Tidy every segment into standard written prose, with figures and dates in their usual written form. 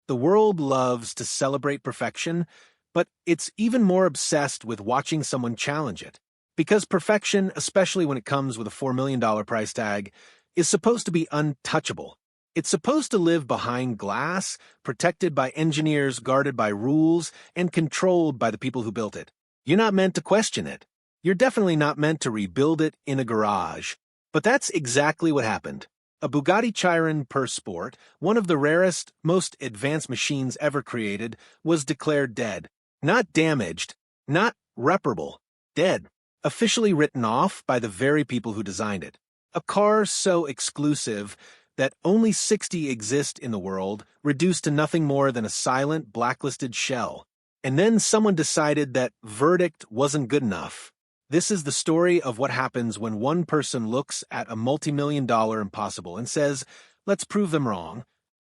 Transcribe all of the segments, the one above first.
The world loves to celebrate perfection, but it's even more obsessed with watching someone challenge it. Because perfection, especially when it comes with a $4 million price tag, is supposed to be untouchable. It's supposed to live behind glass, protected by engineers, guarded by rules, and controlled by the people who built it. You're not meant to question it. You're definitely not meant to rebuild it in a garage. But that's exactly what happened. A Bugatti Chiron per Sport, one of the rarest, most advanced machines ever created, was declared dead. Not damaged, not reparable, dead. Officially written off by the very people who designed it. A car so exclusive that only 60 exist in the world, reduced to nothing more than a silent, blacklisted shell. And then someone decided that verdict wasn't good enough. This is the story of what happens when one person looks at a multi-million-dollar impossible and says, let's prove them wrong.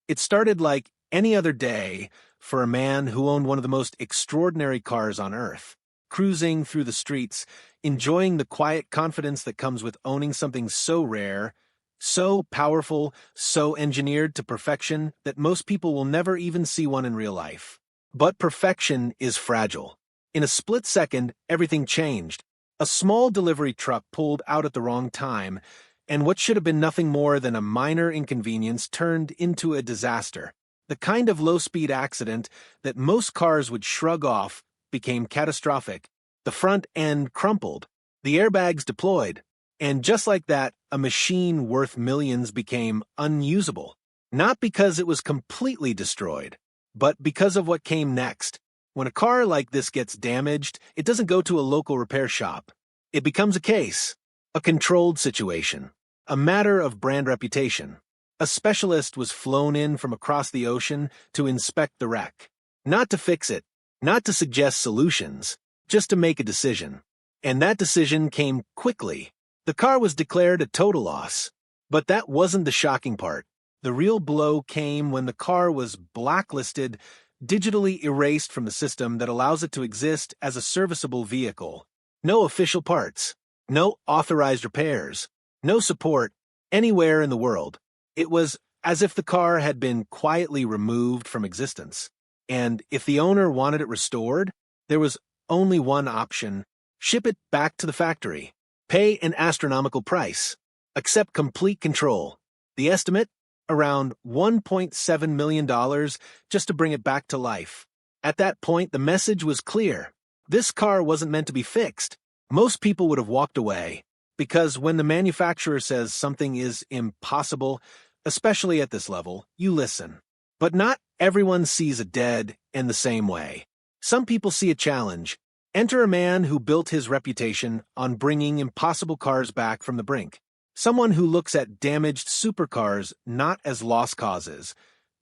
It started like any other day for a man who owned one of the most extraordinary cars on Earth, cruising through the streets, enjoying the quiet confidence that comes with owning something so rare, so powerful, so engineered to perfection that most people will never even see one in real life. But perfection is fragile. In a split second, everything changed. A small delivery truck pulled out at the wrong time, and what should have been nothing more than a minor inconvenience turned into a disaster. The kind of low-speed accident that most cars would shrug off became catastrophic. The front end crumpled, the airbags deployed, and just like that, a machine worth millions became unusable. Not because it was completely destroyed, but because of what came next. When a car like this gets damaged, it doesn't go to a local repair shop. It becomes a case, a controlled situation, a matter of brand reputation. A specialist was flown in from across the ocean to inspect the wreck. Not to fix it, not to suggest solutions, just to make a decision. And that decision came quickly. The car was declared a total loss. But that wasn't the shocking part. The real blow came when the car was blacklisted, digitally erased from the system that allows it to exist as a serviceable vehicle. No official parts, no authorized repairs, no support anywhere in the world. It was as if the car had been quietly removed from existence. And if the owner wanted it restored, there was only one option: ship it back to the factory, pay an astronomical price, accept complete control. The estimate? Around $1.7 million just to bring it back to life. At that point, the message was clear. This car wasn't meant to be fixed. Most people would have walked away, because when the manufacturer says something is impossible, especially at this level, you listen. But not everyone sees a dead in the same way. Some people see a challenge. Enter a man who built his reputation on bringing impossible cars back from the brink. Someone who looks at damaged supercars not as lost causes,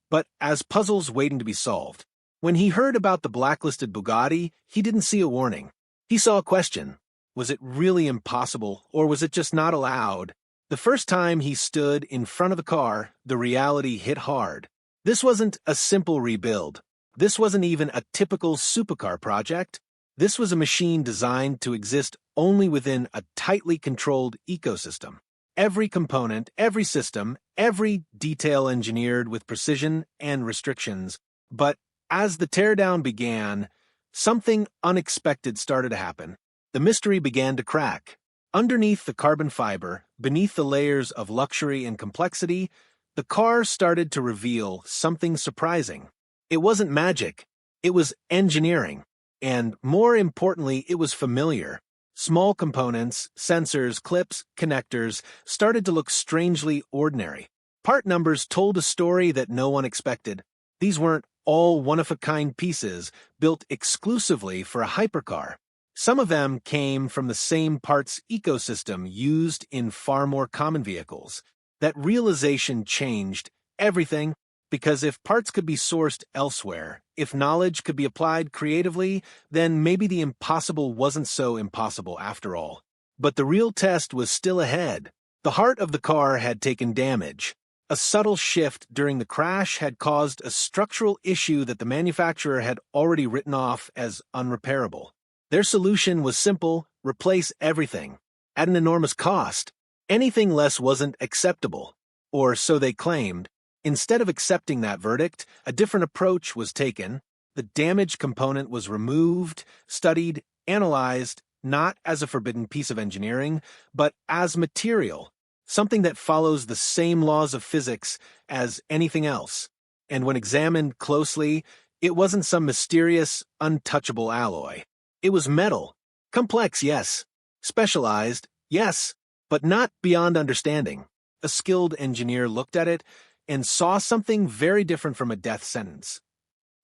but as puzzles waiting to be solved. When he heard about the blacklisted Bugatti, he didn't see a warning. He saw a question. Was it really impossible, or was it just not allowed? The first time he stood in front of the car, the reality hit hard. This wasn't a simple rebuild. This wasn't even a typical supercar project. This was a machine designed to exist only within a tightly controlled ecosystem. Every component, every system, every detail engineered with precision and restrictions. But as the teardown began, something unexpected started to happen. The mystery began to crack. Underneath the carbon fiber, beneath the layers of luxury and complexity, the car started to reveal something surprising. It wasn't magic. It was engineering. And more importantly, it was familiar. Small components, sensors, clips, connectors started to look strangely ordinary. Part numbers told a story that no one expected. These weren't all one-of-a-kind pieces built exclusively for a hypercar. Some of them came from the same parts ecosystem used in far more common vehicles. That realization changed everything, because if parts could be sourced elsewhere, if knowledge could be applied creatively, then maybe the impossible wasn't so impossible after all. But the real test was still ahead. The heart of the car had taken damage. A subtle shift during the crash had caused a structural issue that the manufacturer had already written off as unrepairable. Their solution was simple: replace everything, at an enormous cost. Anything less wasn't acceptable, or so they claimed. Instead of accepting that verdict, a different approach was taken. The damaged component was removed, studied, analyzed, not as a forbidden piece of engineering, but as material, something that follows the same laws of physics as anything else. And when examined closely, it wasn't some mysterious, untouchable alloy. It was metal. Complex, yes. Specialized, yes, but not beyond understanding. A skilled engineer looked at it and saw something very different from a death sentence.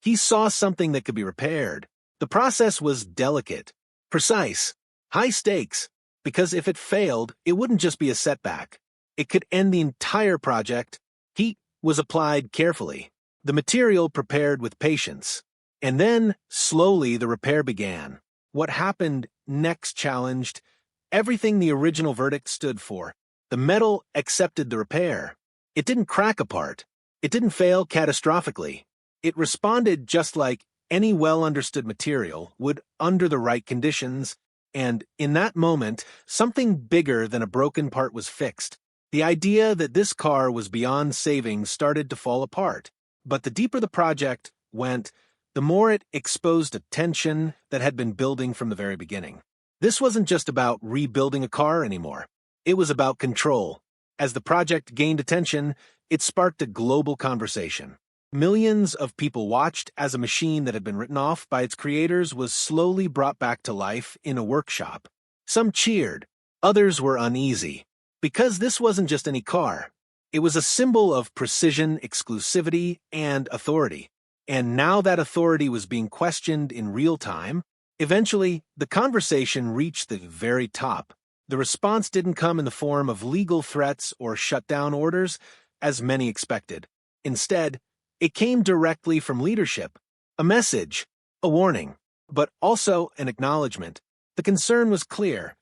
He saw something that could be repaired. The process was delicate, precise, high stakes, because if it failed, it wouldn't just be a setback. It could end the entire project. Heat was applied carefully, the material prepared with patience. And then, slowly, the repair began. What happened next challenged everything the original verdict stood for. The metal accepted the repair. It didn't crack apart. It didn't fail catastrophically. It responded just like any well-understood material would under the right conditions, and in that moment, something bigger than a broken part was fixed. The idea that this car was beyond saving started to fall apart. But the deeper the project went, the more it exposed a tension that had been building from the very beginning. This wasn't just about rebuilding a car anymore. It was about control. As the project gained attention, it sparked a global conversation. Millions of people watched as a machine that had been written off by its creators was slowly brought back to life in a workshop. Some cheered, others were uneasy, because this wasn't just any car. It was a symbol of precision, exclusivity, and authority. And now that authority was being questioned in real time. Eventually, the conversation reached the very top. The response didn't come in the form of legal threats or shutdown orders, as many expected. Instead, it came directly from leadership. A message, a warning, but also an acknowledgement. The concern was clear.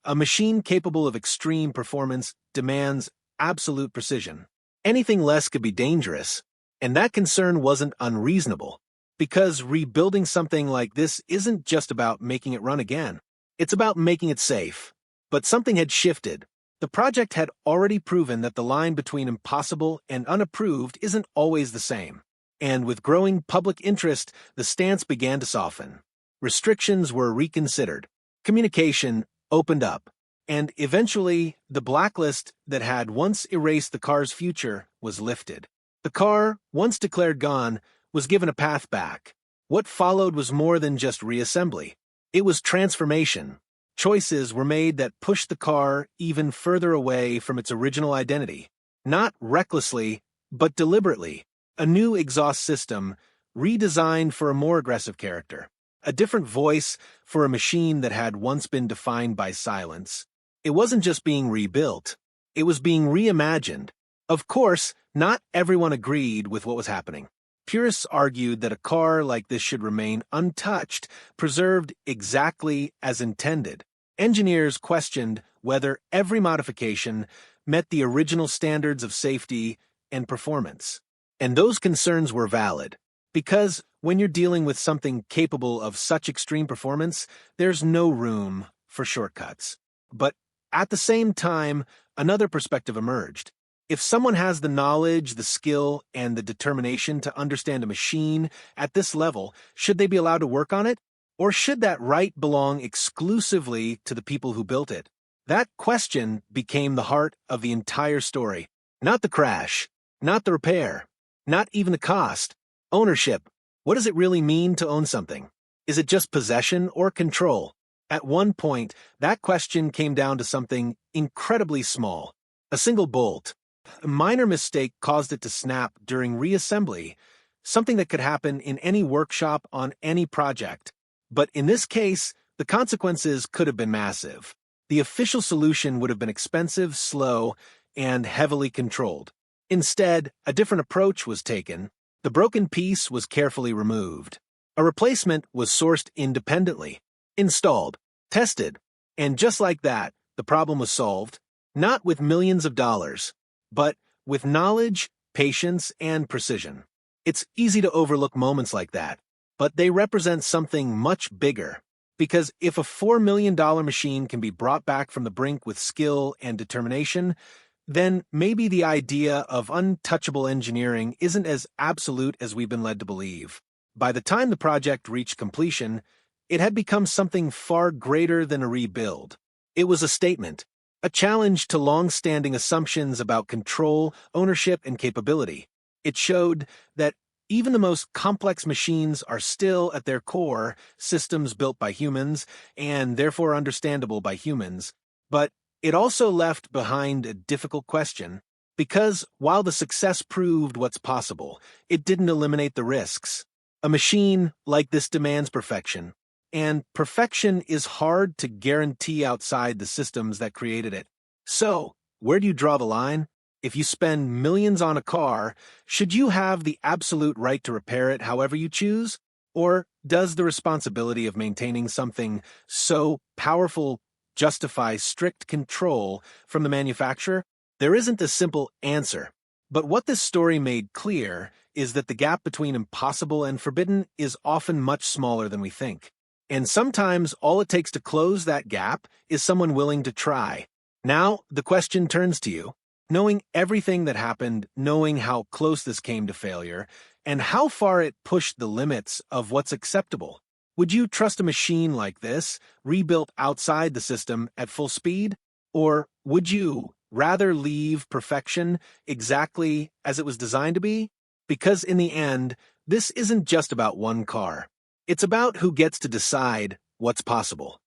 A machine capable of extreme performance demands absolute precision. Anything less could be dangerous, and that concern wasn't unreasonable, because rebuilding something like this isn't just about making it run again. It's about making it safe. But something had shifted. The project had already proven that the line between impossible and unapproved isn't always the same. And with growing public interest, the stance began to soften. Restrictions were reconsidered. Communication opened up. And eventually, the blacklist that had once erased the car's future was lifted. The car, once declared gone, was given a path back. What followed was more than just reassembly. It was transformation. Choices were made that pushed the car even further away from its original identity. Not recklessly, but deliberately. A new exhaust system, redesigned for a more aggressive character. A different voice for a machine that had once been defined by silence. It wasn't just being rebuilt. It was being reimagined. Of course, not everyone agreed with what was happening. Purists argued that a car like this should remain untouched, preserved exactly as intended. Engineers questioned whether every modification met the original standards of safety and performance. And those concerns were valid, because when you're dealing with something capable of such extreme performance, there's no room for shortcuts. But at the same time, another perspective emerged. If someone has the knowledge, the skill, and the determination to understand a machine at this level, should they be allowed to work on it? Or should that right belong exclusively to the people who built it? That question became the heart of the entire story. Not the crash, not the repair, not even the cost. Ownership. What does it really mean to own something? Is it just possession or control? At one point, that question came down to something incredibly small. A single bolt. A minor mistake caused it to snap during reassembly, something that could happen in any workshop on any project. But in this case, the consequences could have been massive. The official solution would have been expensive, slow, and heavily controlled. Instead, a different approach was taken. The broken piece was carefully removed. A replacement was sourced independently, installed, tested, and just like that, the problem was solved, not with millions of dollars, but with knowledge, patience, and precision. It's easy to overlook moments like that, but they represent something much bigger. Because if a $4 million machine can be brought back from the brink with skill and determination, then maybe the idea of untouchable engineering isn't as absolute as we've been led to believe. By the time the project reached completion, it had become something far greater than a rebuild. It was a statement, a challenge to long-standing assumptions about control, ownership, and capability. It showed that even the most complex machines are still, at their core, systems built by humans, and therefore understandable by humans. But it also left behind a difficult question, because while the success proved what's possible, it didn't eliminate the risks. A machine like this demands perfection, and perfection is hard to guarantee outside the systems that created it. So, where do you draw the line? If you spend millions on a car, should you have the absolute right to repair it however you choose? Or does the responsibility of maintaining something so powerful justify strict control from the manufacturer? There isn't a simple answer. But what this story made clear is that the gap between impossible and forbidden is often much smaller than we think. And sometimes all it takes to close that gap is someone willing to try. Now, the question turns to you. Knowing everything that happened, knowing how close this came to failure, and how far it pushed the limits of what's acceptable, would you trust a machine like this, rebuilt outside the system at full speed? Or would you rather leave perfection exactly as it was designed to be? Because in the end, this isn't just about one car. It's about who gets to decide what's possible.